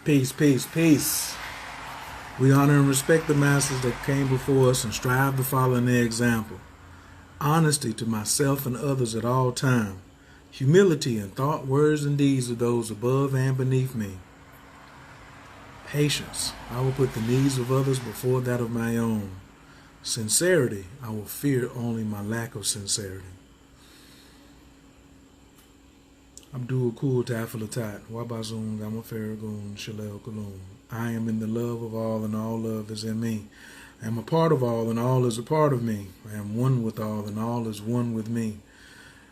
Peace, peace, peace. We honor and respect the masters that came before us and strive to follow in their example. Honesty to myself and others at all time. Humility in thought, words, and deeds of those above and beneath me. Patience. I will put the needs of others before that of my own. Sincerity. I will fear only my lack of sincerity. Abdul Kul Tafalatat, Wabazun Gamafaragun Shalel Kulun. I am in the love of all, and all love is in me. I am a part of all, and all is a part of me. I am one with all, and all is one with me.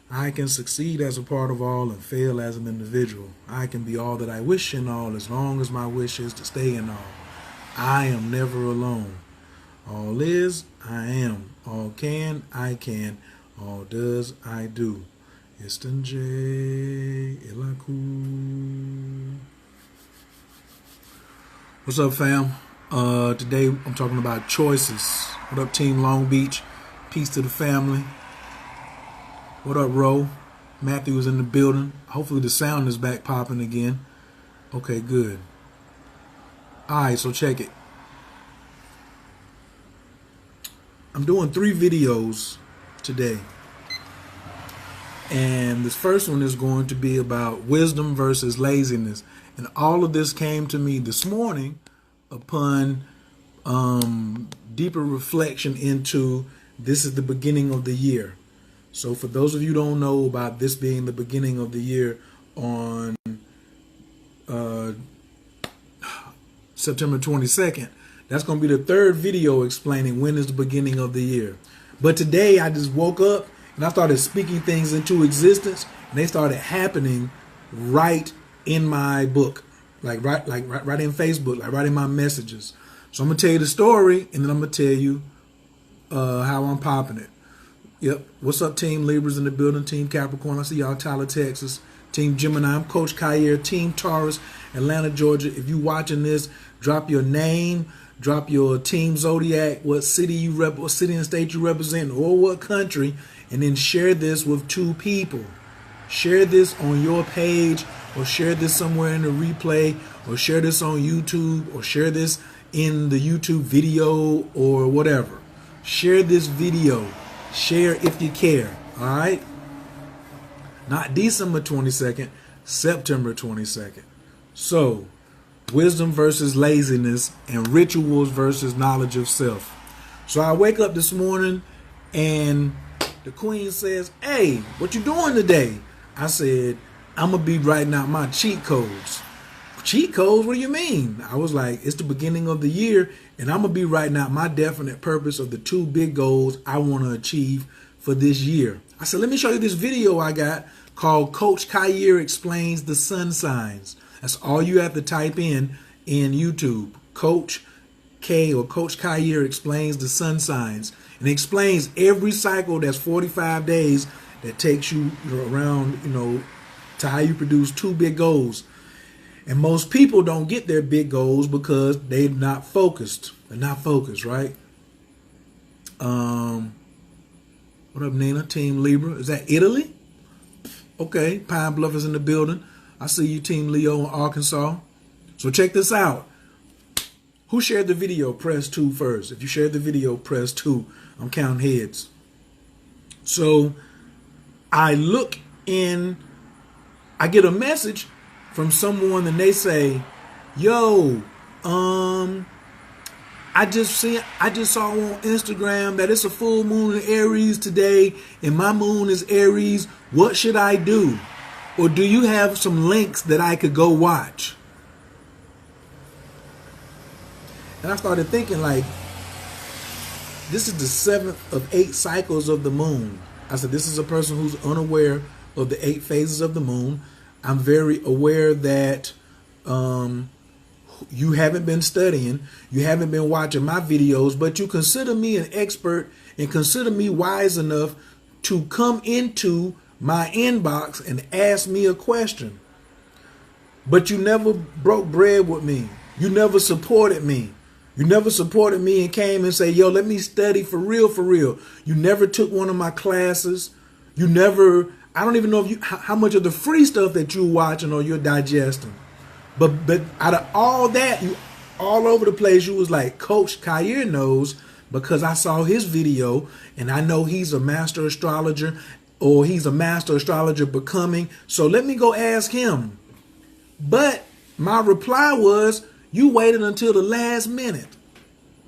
I can succeed as a part of all and fail as an individual. I can be all that I wish in all as long as my wish is to stay in all. I am never alone. All is, I am. All can, I can. All does, I do. Istanjay Ilaku. What's up, fam? Today I'm talking about choices. What up, Team Long Beach? Peace to the family. What up, Ro? Matthew is in the building. Hopefully the sound is back popping again. Okay, good. Alright, so check it. I'm doing 3 videos today. And this first one is going to be about wisdom versus laziness. And all of this came to me this morning upon deeper reflection into this is the beginning of the year. So for those of you who don't know about this being the beginning of the year on September 22nd, that's going to be the 3rd video explaining when is the beginning of the year. But today I just woke up and I started speaking things into existence, and they started happening right in my book, like right in Facebook, like right in my messages. So I'm gonna tell you the story, and then I'm gonna tell you how I'm popping it. Yep. What's up, Team Libras in the building? Team Capricorn. I see y'all, Tyler, Texas. Team Gemini. I'm Coach Khayr. Team Taurus, Atlanta, Georgia. If you watching this, drop your name. Drop your team zodiac, what city what city and state you represent, or what country, and then share this with 2 people. Share this on your page, or share this somewhere in the replay, or share this on YouTube, or share this in the YouTube video, or whatever. Share this video. Share if you care. All right? Not December 22nd, September 22nd. So, wisdom versus laziness, and rituals versus knowledge of self. So I wake up this morning and the queen says, "Hey, what you doing today?" I said, "I'm going to be writing out my cheat codes." Cheat codes? What do you mean? I was like, it's the beginning of the year, and I'm going to be writing out my definite purpose of the 2 big goals I want to achieve for this year. I said, let me show you this video I got called Coach Khayr Explains the Sun Signs. That's all you have to type in YouTube. Coach K or Coach Khayr Explains the Sun Signs. And it explains every cycle that's 45 days that takes you around, to how you produce 2 big goals. And most people don't get their big goals because they're not focused. They're not focused, right? What up, Nina? Team Libra. Is that Italy? Okay. Pine Bluff is in the building. I see you, Team Leo in Arkansas. So check this out. Who shared the video? Press 2 first. If you shared the video, press 2. I'm counting heads. So I get a message from someone and they say, "Yo, I just saw on Instagram that it's a full moon in Aries today, and my moon is Aries. What should I do? Or do you have some links that I could go watch?" And I started thinking, like, this is the 7th of 8 cycles of the moon. I said, this is a person who's unaware of the 8 phases of the moon. I'm very aware that you haven't been studying, you haven't been watching my videos, but you consider me an expert and consider me wise enough to come into my inbox and ask me a question. But you never broke bread with me. You never supported me. You never supported me and came and say, "Yo, let me study for real, for real." You never took one of my classes. You never, I don't even know if how much of the free stuff that you're watching or you're digesting. But out of all that, you all over the place, you was like, Coach Khayr knows because I saw his video and I know he's a master astrologer or he's a master astrologer becoming. So let me go ask him. But my reply was, you waited until the last minute.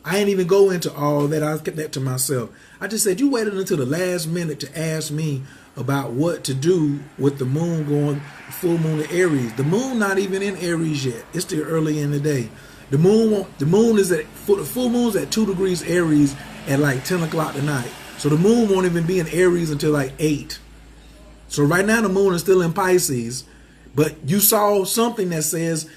I ain't even go into all that. I kept that to myself. I just said, you waited until the last minute to ask me about what to do with the moon going full moon in Aries. The moon not even in Aries yet. It's still early in the day. The moon is at the full moon's at 2 degrees Aries at like 10 o'clock tonight. So the moon won't even be in Aries until like 8. So right now the moon is still in Pisces, but you saw something that says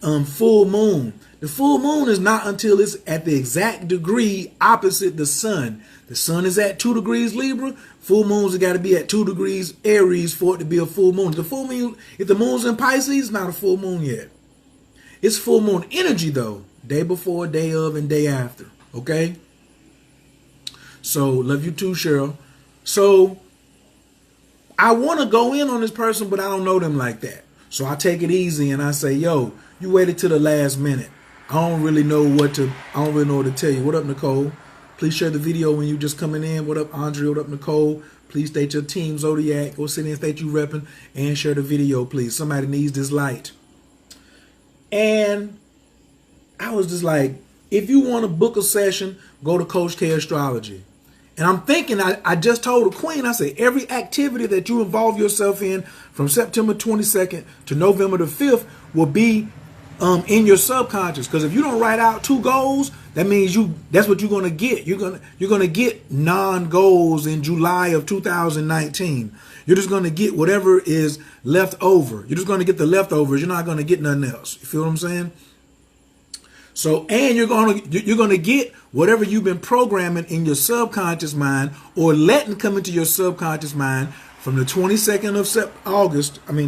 full moon. The full moon is not until it's at the exact degree opposite the sun. The sun is at 2 degrees Libra. Full moons have got to be at 2 degrees Aries for it to be a full moon. The full moon, if the moon's in Pisces, it's not a full moon yet. It's full moon energy though. Day before, day of, and day after. Okay? So, love you too, Cheryl. So, I want to go in on this person, but I don't know them like that. So I take it easy and I say, yo, you waited till the last minute. I don't really know what to tell you. What up, Nicole? Please share the video when you just coming in. What up, Andre? What up, Nicole? Please state your team, Zodiac. Go sit in and state you repping and share the video, please. Somebody needs this light. And I was just like, if you want to book a session, go to Coach K Astrology. And I'm thinking, I just told the Queen, I said, every activity that you involve yourself in from September 22nd to November the 5th will be in your subconscious. Because if you don't write out 2 goals, that means that's what you're going to get. You're going to get non-goals in July of 2019. You're just going to get whatever is left over. You're just going to get the leftovers. You're not going to get nothing else. You feel what I'm saying? So, and you're going to get whatever you've been programming in your subconscious mind or letting come into your subconscious mind from the 22nd of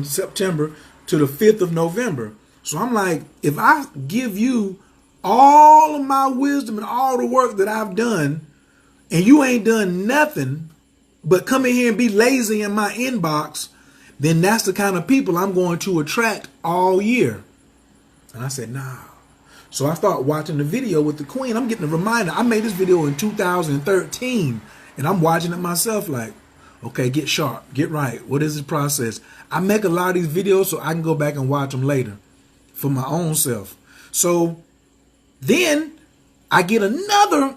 September to the 5th of November. So I'm like, if I give you all of my wisdom and all the work that I've done and you ain't done nothing but come in here and be lazy in my inbox, then that's the kind of people I'm going to attract all year. And I said, nah. So I start watching the video with the Queen. I'm getting a reminder. I made this video in 2013 and I'm watching it myself like, okay, get sharp, get right. What is the process? I make a lot of these videos so I can go back and watch them later for my own self. So then I get another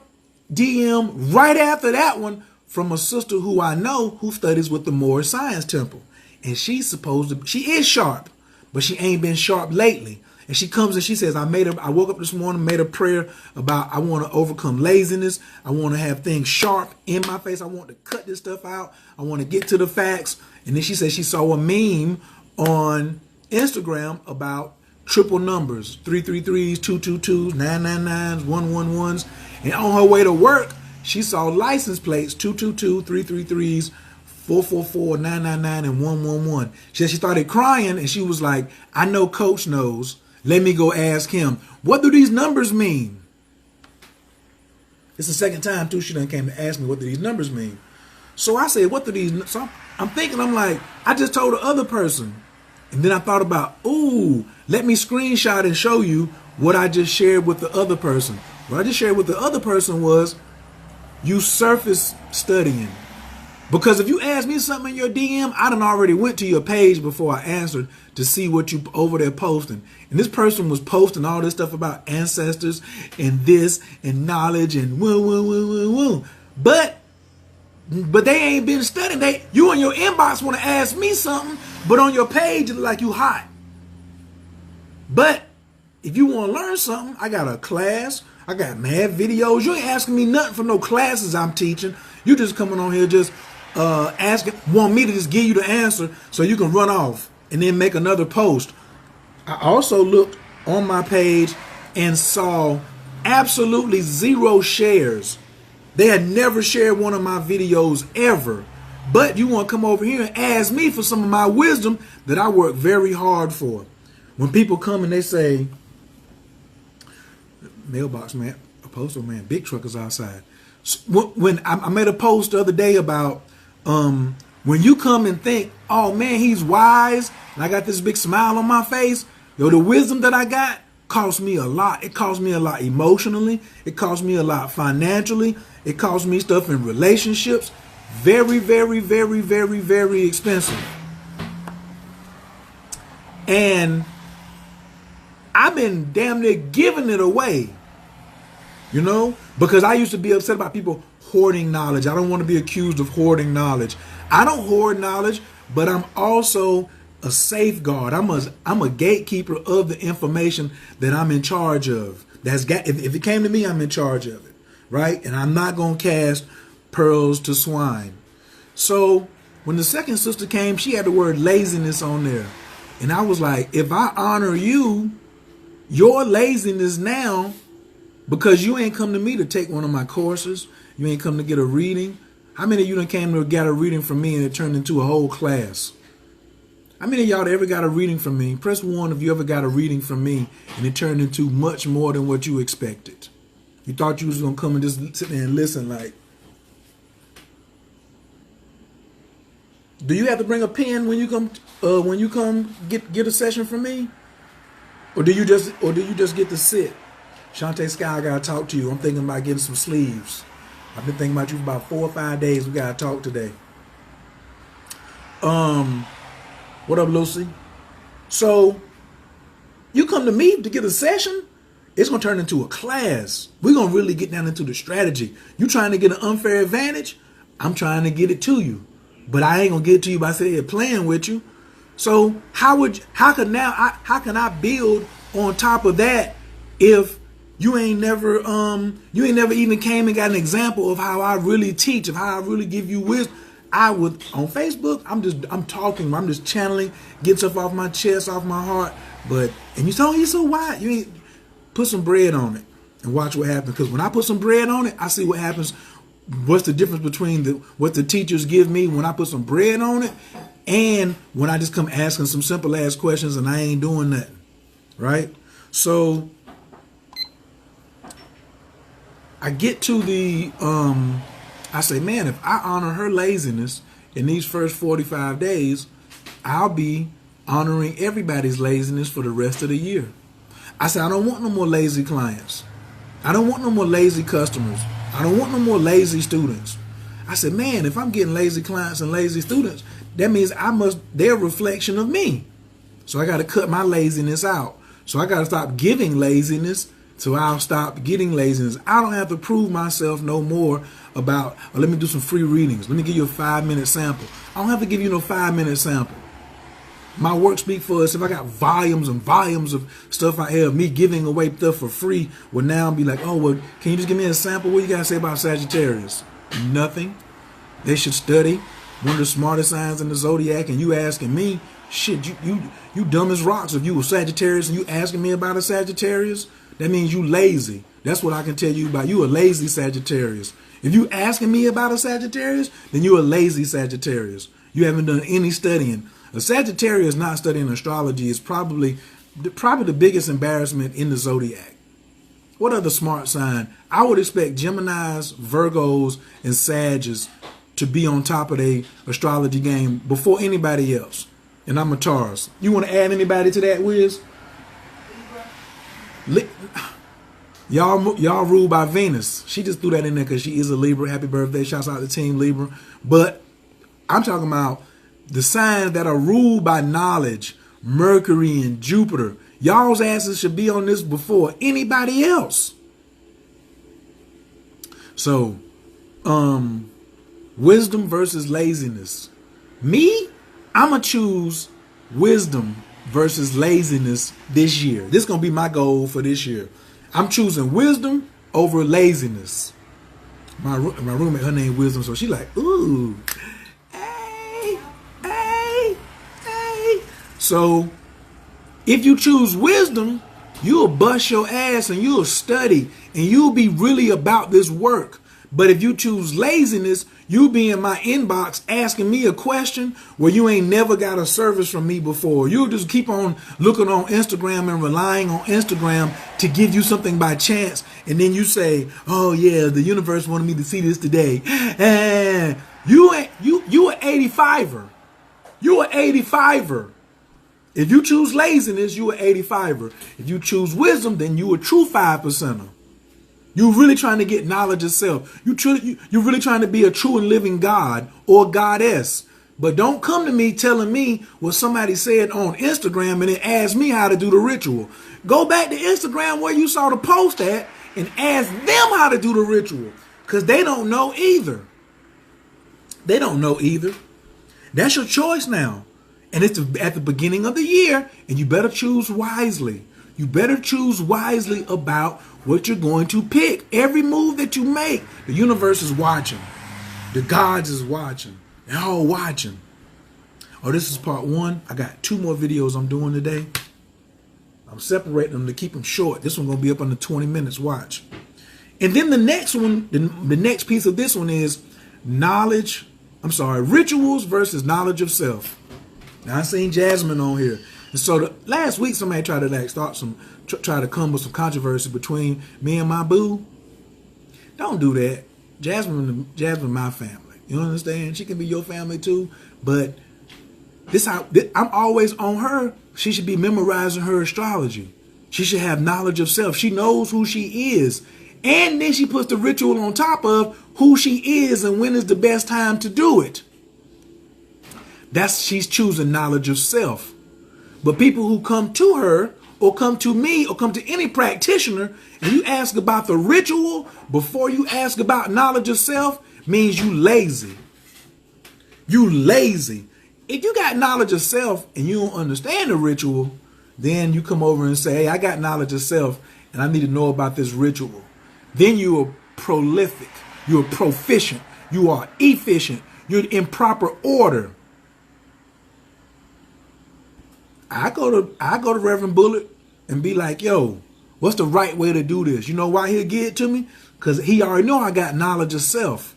DM right after that one from a sister who I know who studies with the Moorish Science Temple. And she is sharp, but she ain't been sharp lately. And she comes and she says, I woke up this morning, made a prayer about I want to overcome laziness. I want to have things sharp in my face. I want to cut this stuff out. I want to get to the facts. And then she said she saw a meme on Instagram about triple numbers, 333s, 222s, 999s, 111s. And on her way to work, she saw license plates, 222, 333s, 444, 999, and 111. She said she started crying and she was like, I know Coach knows. Let me go ask him. What do these numbers mean? It's the second time too she done came to ask me what do these numbers mean. So I said, what do these? So I'm thinking, I'm like, I just told the other person. And then I thought about, ooh, let me screenshot and show you what I just shared with the other person. What I just shared with the other person was you surface studying. Because if you ask me something in your DM, I done already went to your page before I answered to see what you over there posting. And this person was posting all this stuff about ancestors and this and knowledge and woo. But they ain't been studying. You in your inbox want to ask me something, but on your page it look like you hot. But if you want to learn something, I got a class. I got mad videos. You ain't asking me nothing for no classes I'm teaching. You just coming on here just want me to just give you the answer so you can run off and then make another post. I also looked on my page and saw absolutely 0 shares. They had never shared one of my videos ever. But you want to come over here and ask me for some of my wisdom that I work very hard for. When people come and they say, mailbox man, a postal man, big truckers outside. When I made a post the other day about when you come and think, oh man, he's wise, and I got this big smile on my face, Yo, the wisdom that I got cost me a lot. It cost me a lot emotionally. It cost me a lot financially. It cost me stuff in relationships. Very, very, very, very, very expensive. And I've been damn near giving it away. You know? Because I used to be upset about people hoarding knowledge. I don't want to be accused of hoarding knowledge. I don't hoard knowledge, but I'm also a safeguard. I'm a gatekeeper of the information that I'm in charge of. If it came to me, I'm in charge of it. Right? And I'm not going to cast pearls to swine. So when the second sister came, she had the word laziness on there. And I was like, if I honor you, your laziness now, because you ain't come to me to take one of my courses, you ain't come to get a reading. How many of you done came to get a reading from me and it turned into a whole class? How many of y'all ever got a reading from me? Press 1 if you ever got a reading from me and it turned into much more than what you expected. You thought you was going to come and just sit there and listen like. Do you have to bring a pen when you come get a session from me? Or do you just get to sit? Shantae Sky, I gotta talk to you. I'm thinking about getting some sleeves. I've been thinking about you for about 4 or 5 days. We gotta talk today. What up, Lucy? So you come to me to get a session, it's gonna turn into a class. We're gonna really get down into the strategy. You trying to get an unfair advantage? I'm trying to get it to you. But I ain't gonna get it to you by sitting here playing with you. So how can I build on top of that if you ain't never even came and got an example of how I really teach, of how I really give you wisdom? I would on Facebook, I'm just channeling, get stuff off my chest, off my heart. And you say, oh, you're so wide. You ain't put some bread on it and watch what happens. Because when I put some bread on it, I see what happens. What's the difference between what the teachers give me when I put some bread on it and when I just come asking some simple ass questions and I ain't doing nothing, right? So I get to I say, man, if I honor her laziness in these first 45 days, I'll be honoring everybody's laziness for the rest of the year. I said, I don't want no more lazy clients. I don't want no more lazy customers. I don't want no more lazy students. I said, man, if I'm getting lazy clients and lazy students, that means they're a reflection of me. So I got to cut my laziness out. So I got to stop giving laziness, so I'll stop getting laziness. I don't have to prove myself no more about, let me do some free readings. Let me give you a 5-minute sample. I don't have to give you no 5-minute sample. My work speak for us. If I got volumes and volumes of stuff out here, me giving away stuff for free, will now be like, oh, well, can you just give me a sample? What you got to say about Sagittarius? Nothing. They should study one of the smartest signs in the zodiac, and you asking me, shit, you dumb as rocks. If you were Sagittarius and you asking me about a Sagittarius, that means you lazy. That's what I can tell you about. You a lazy Sagittarius. If you asking me about a Sagittarius, then you're a lazy Sagittarius. You haven't done any studying. A Sagittarius not studying astrology is probably the biggest embarrassment in the zodiac. What other smart sign? I would expect Geminis, Virgos, and Sagittarius to be on top of the astrology game before anybody else. And I'm a Taurus. You want to add anybody to that, Wiz? Y'all ruled by Venus. She just threw that in there because she is a Libra. Happy birthday. Shouts out to Team Libra. But I'm talking about the signs that are ruled by knowledge, Mercury and Jupiter. Y'all's asses should be on this before anybody else. So, wisdom versus laziness. Me, I'm going to choose wisdom versus laziness this year. This is going to be my goal for this year. I'm choosing wisdom over laziness. My roommate, her name Wisdom, so she like, ooh, hey. So if you choose wisdom, you'll bust your ass and you'll study and you'll be really about this work. But if you choose laziness, you be in my inbox asking me a question where you ain't never got a service from me before. You'll just keep on looking on Instagram and relying on Instagram to give you something by chance. And then you say, oh yeah, the universe wanted me to see this today. And you an 85er. You an 85er. If you choose laziness, you an 85er. If you choose wisdom, then you a true 5%er. You're really trying to get knowledge of self. You're really trying to be a true and living God or goddess. But don't come to me telling me what somebody said on Instagram and then ask me how to do the ritual. Go back to Instagram where you saw the post at and ask them how to do the ritual. Because they don't know either. They don't know either. That's your choice now. And it's at the beginning of the year, and you better choose wisely. You better choose wisely about what you're going to pick. Every move that you make, the universe is watching. The gods is watching. They're all watching. Oh, this is part 1. I got 2 more videos I'm doing today. I'm separating them to keep them short. This one's going to be up under 20 minutes. Watch. And then the next one, the next piece of this one is rituals versus knowledge of self. Now I seen Jasmine on here. And so last week somebody tried to try to come with some controversy between me and my boo. Don't do that. Jasmine, my family. You understand? She can be your family too. But I'm always on her. She should be memorizing her astrology. She should have knowledge of self. She knows who she is. And then she puts the ritual on top of who she is and when is the best time to do it. She's choosing knowledge of self. But people who come to her or come to me or come to any practitioner and you ask about the ritual before you ask about knowledge of self means you lazy. You lazy. If you got knowledge of self and you don't understand the ritual, then you come over and say, hey, I got knowledge of self and I need to know about this ritual. Then you are prolific. You're proficient. You are efficient. You're in proper order. I go to Reverend Bullet and be like, yo, what's the right way to do this? You know why he'll give it to me? Because he already know I got knowledge of self.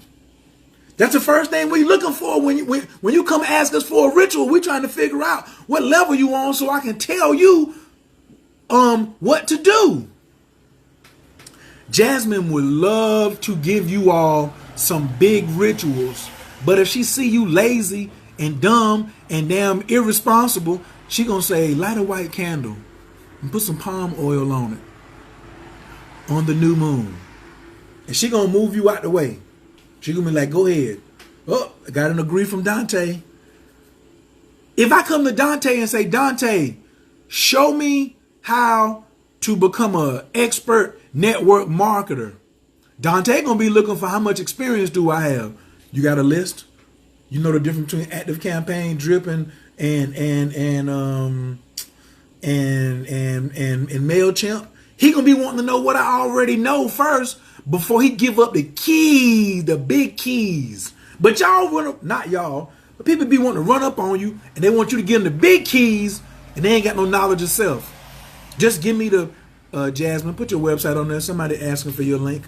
That's the first thing we're looking for when you come ask us for a ritual. We're trying to figure out what level you on so I can tell you what to do. Jasmine would love to give you all some big rituals, but if she see you lazy and dumb and damn irresponsible, she gonna say, light a white candle and put some palm oil on it on the new moon. And she gonna move you out the way. She gonna be like, go ahead. Oh, I got an agree from Dante. If I come to Dante and say, Dante, show me how to become an expert network marketer, Dante gonna be looking for how much experience do I have. You got a list? You know the difference between active campaign, drip, and MailChimp. He gonna be wanting to know what I already know first before he give up the keys, the big keys. But not y'all, but people be wanting to run up on you and they want you to give them the big keys and they ain't got no knowledge of self. Just give me the Jasmine, put your website on there. Somebody asking for your link.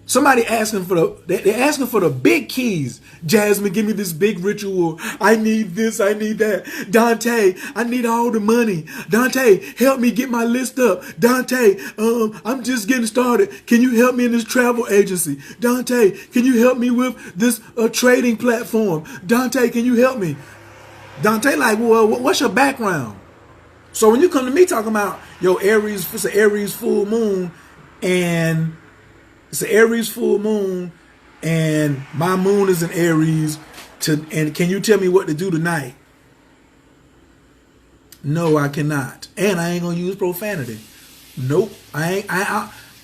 Somebody asking they're asking for the big keys. Jasmine, give me this big ritual. I need this, I need that. Dante, I need all the money. Dante, help me get my list up. Dante, I'm just getting started. Can you help me in this travel agency? Dante, can you help me with this trading platform? Dante, can you help me? Dante, like, well, what's your background? So when you come to me talking about, yo, Aries, it's an Aries full moon, and it's an Aries full moon, and my moon is in Aries. And can you tell me what to do tonight? No, I cannot. And I ain't gonna use profanity. Nope.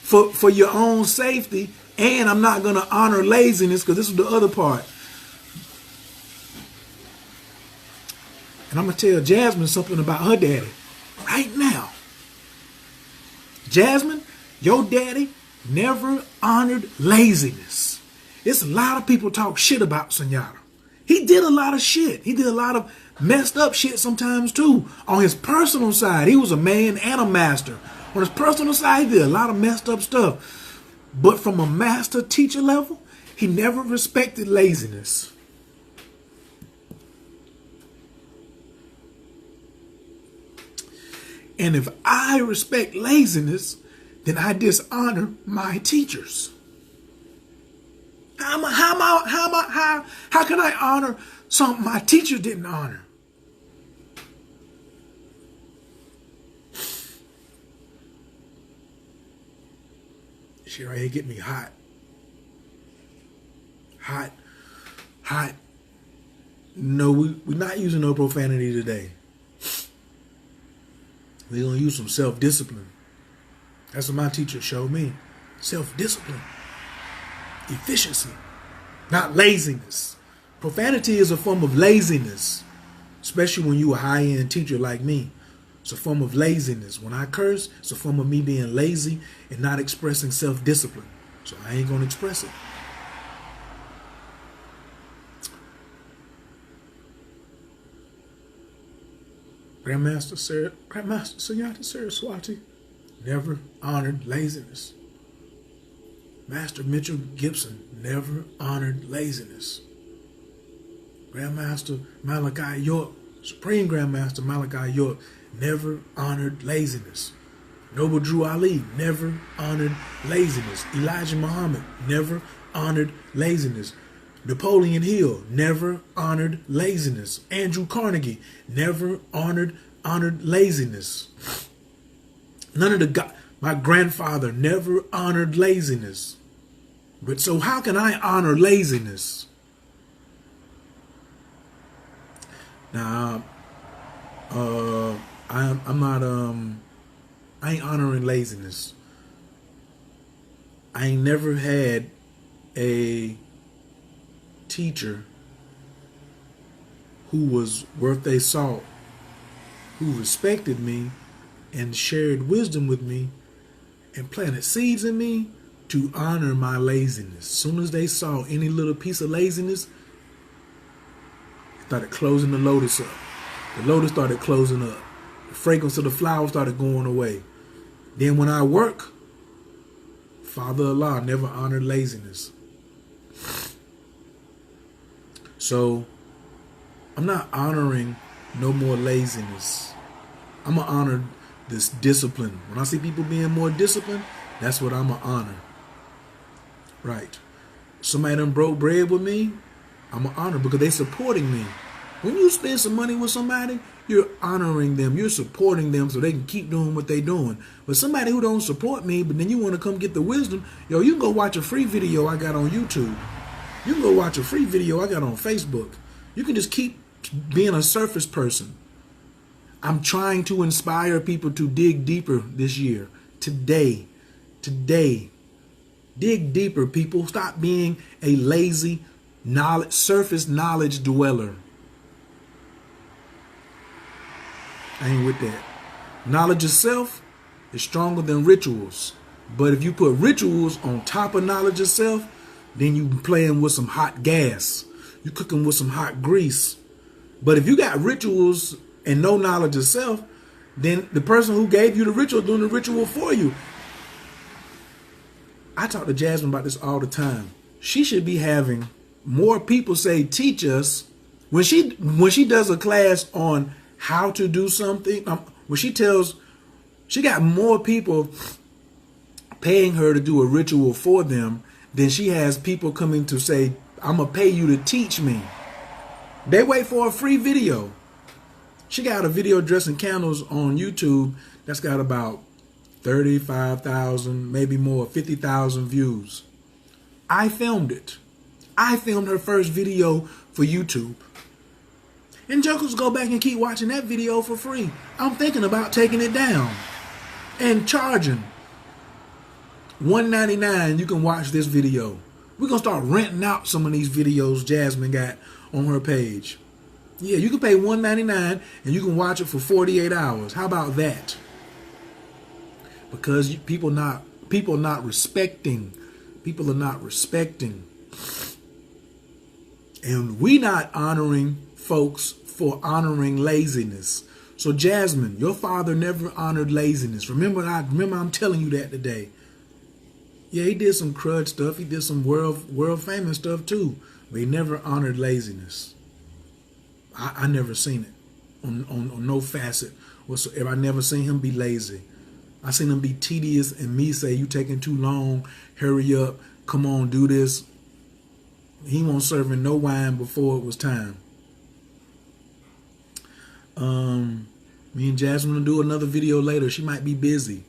For your own safety, and I'm not gonna honor laziness, because this is the other part. And I'm gonna tell Jasmine something about her daddy right now. Jasmine, your daddy never honored laziness. It's a lot of people talk shit about Sunyata. He did a lot of shit. He did a lot of messed up shit sometimes too. On his personal side, he was a man and a master. On his personal side, he did a lot of messed up stuff. But from a master teacher level, he never respected laziness. And if I respect laziness, then I dishonor my teachers. How can I honor something my teacher didn't honor? Shit right here get me hot. Hot. Hot. No, we're not using no profanity today. We're going to use some self-discipline. That's what my teacher showed me. Self-discipline. Efficiency. Not laziness. Profanity is a form of laziness. Especially when you're a high-end teacher like me. It's a form of laziness. When I curse, it's a form of me being lazy and not expressing self-discipline. So I ain't going to express it. Grandmaster Sunyata Saraswati never honored laziness. Master Mitchell Gibson never honored laziness. Grandmaster Malachi York, Supreme Grandmaster Malachi York, never honored laziness. Noble Drew Ali never honored laziness. Elijah Muhammad never honored laziness. Napoleon Hill never honored laziness. Andrew Carnegie never honored laziness. My grandfather never honored laziness. But so how can I honor laziness? Now, I ain't honoring laziness. I ain't never had a teacher who was worth their salt, who respected me and shared wisdom with me and planted seeds in me to honor my laziness. As soon as they saw any little piece of laziness, they started closing the lotus up. The lotus started closing up. The fragrance of the flower started going away. Then when I work, Father Allah never honored laziness. So I'm not honoring no more laziness. I'm going to honor this discipline. When I see people being more disciplined, that's what I'm going to honor. Right. Somebody done broke bread with me, I'm going to honor because they supporting me. When you spend some money with somebody, you're honoring them. You're supporting them so they can keep doing what they're doing. But somebody who don't support me, but then you want to come get the wisdom, yo, you can go watch a free video I got on YouTube. You can go watch a free video I got on Facebook. You can just keep being a surface person. I'm trying to inspire people to dig deeper this year. Today. Dig deeper, people. Stop being a lazy, surface knowledge dweller. I ain't with that. Knowledge itself is stronger than rituals. But if you put rituals on top of knowledge itself, then you playing with some hot gas. You cooking with some hot grease. But if you got rituals and no knowledge itself, then the person who gave you the ritual doing the ritual for you. I talk to Jasmine about this all the time. She should be having more people say, teach us. When she does a class on how to do something, when she got more people paying her to do a ritual for them than she has people coming to say, I'm going to pay you to teach me. They wait for a free video. She got a video dressing candles on YouTube that's got about 35,000, maybe more, 50,000 views. I filmed it. I filmed her first video for YouTube. And jokers go back and keep watching that video for free. I'm thinking about taking it down and charging $1.99. You can watch this video. We're going to start renting out some of these videos Jasmine got on her page. Yeah, you can pay $1.99 and you can watch it for 48 hours. How about that? Because people are not respecting. People are not respecting. And we not honoring folks for honoring laziness. So Jasmine, your father never honored laziness. Remember I'm telling you that today. Yeah, he did some crud stuff. He did some world famous stuff too. But he never honored laziness. I never seen it on no facet whatsoever. I never seen him be lazy. I seen him be tedious and me say, you taking too long, hurry up, come on, do this. He won't serving no wine before it was time. Me and Jasmine will do another video later. She might be busy.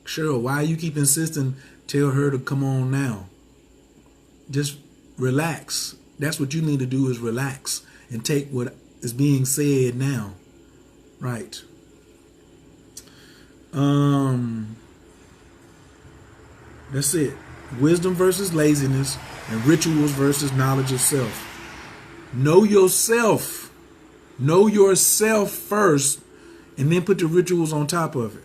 Cheryl, why you keep insisting Tell her to come on now. Just relax. That's what you need to do, is relax and take what is being said now. Right. That's it. Wisdom versus laziness, and rituals versus knowledge of self. Know yourself. Know yourself first, and then put the rituals on top of it.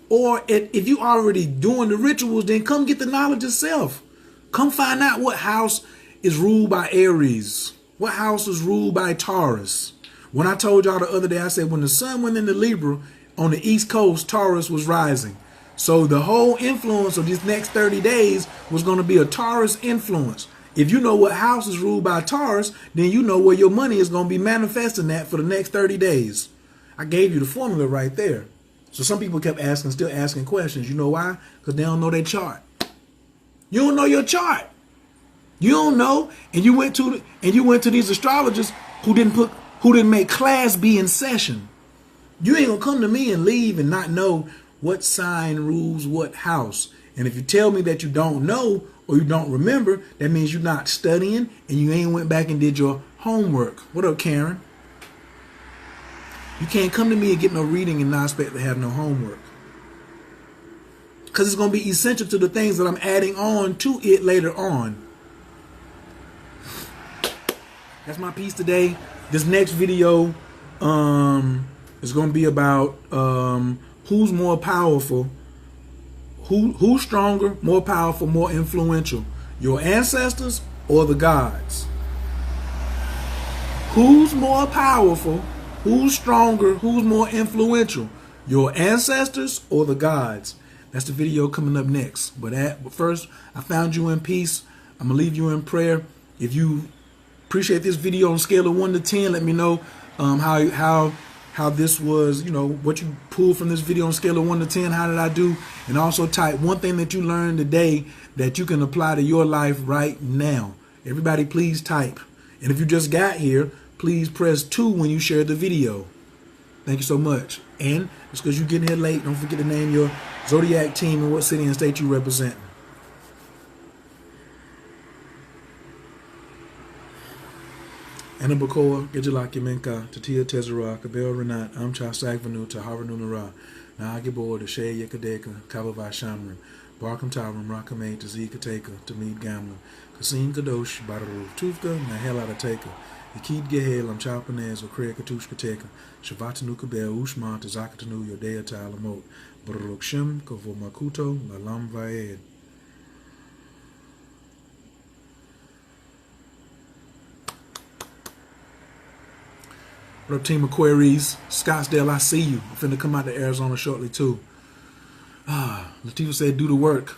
Or if you already doing the rituals, then come get the knowledge of self. Come find out what house is ruled by Aries. What house is ruled by Taurus. When I told y'all the other day, I said when the sun went into Libra on the East Coast, Taurus was rising. So the whole influence of these next 30 days was going to be a Taurus influence. If you know what house is ruled by Taurus, then you know where your money is going to be manifesting at for the next 30 days. I gave you the formula right there. So some people kept asking, still asking questions. You know why? Because they don't know their chart. You don't know your chart. You don't know, and you went to these astrologers who didn't make class be in session. You ain't gonna come to me and leave and not know what sign rules what house. And if you tell me that you don't know or you don't remember, that means you're not studying and you ain't went back and did your homework. What up, Karen? You can't come to me and get no reading and not expect to have no homework. Because it's going to be essential to the things that I'm adding on to it later on. That's my piece today. This next video is going to be about who's more powerful, who's stronger, more powerful, more influential, your ancestors or the gods. Who's more powerful, who's stronger, who's more influential, your ancestors or the gods? That's the video coming up next. But first, I found you in peace. I'm going to leave you in prayer. If you appreciate this video on a scale of 1 to 10, let me know how this was, what you pulled from this video on a scale of 1 to 10. How did I do? And also type one thing that you learned today that you can apply to your life right now. Everybody, please type. And if you just got here, please press 2 when you share the video. Thank you so much. And just because you're getting here late, don't forget to name your zodiac team and what city and state you represent. Anabakoa, Gejala Kimenka, Tatia Tezera, Kabel Renat, Amcha Sagvanu, Taharanu Nara, Naagibor, the Shay Yakadeka, Kabava Shamran, Barkam Tarum, Rakame, Tazika Taka, Tamid Gamla, Kasim Kadosh, Badaru, Tufka, Nahela Taka, Yakid Gehel, Amchapanez, Okrea Katushka Taka, Shavatanu Kabel, Ushma, Tazakatanu, Yodea Talamot, Baruk Shem, Kovo Makuto, Lalam Vaed. What up, Team Aquarius? Scottsdale, I see you. I'm finna come out to Arizona shortly, too. Latifah said, do the work.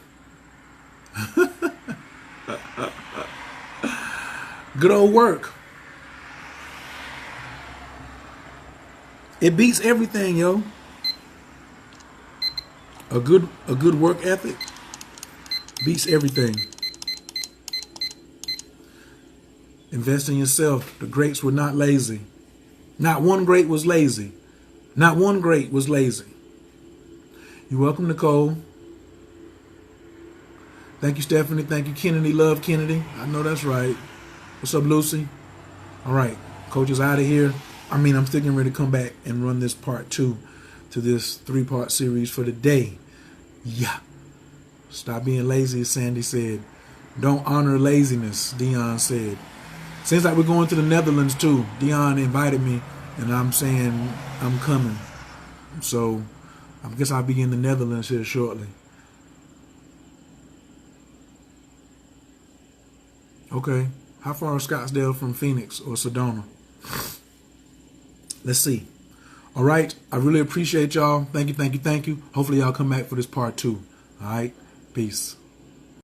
Good old work. It beats everything, yo. A good work ethic beats everything. Invest in yourself. The greats were not lazy. Not one great was lazy. Not one great was lazy. You're welcome, Nicole. Thank you, Stephanie. Thank you, Kennedy. Love Kennedy. I know that's right. What's up, Lucy? All right. Coach is out of here. I'm still getting ready to come back and run this part 2 to this 3-part series for the day. Yeah. Stop being lazy, as Sandy said. Don't honor laziness, Dion said. Seems like we're going to the Netherlands too. Dion invited me, and I'm saying I'm coming. So I guess I'll be in the Netherlands here shortly. Okay. How far is Scottsdale from Phoenix or Sedona? Let's see. All right. I really appreciate y'all. Thank you. Hopefully y'all come back for this part 2. All right. Peace.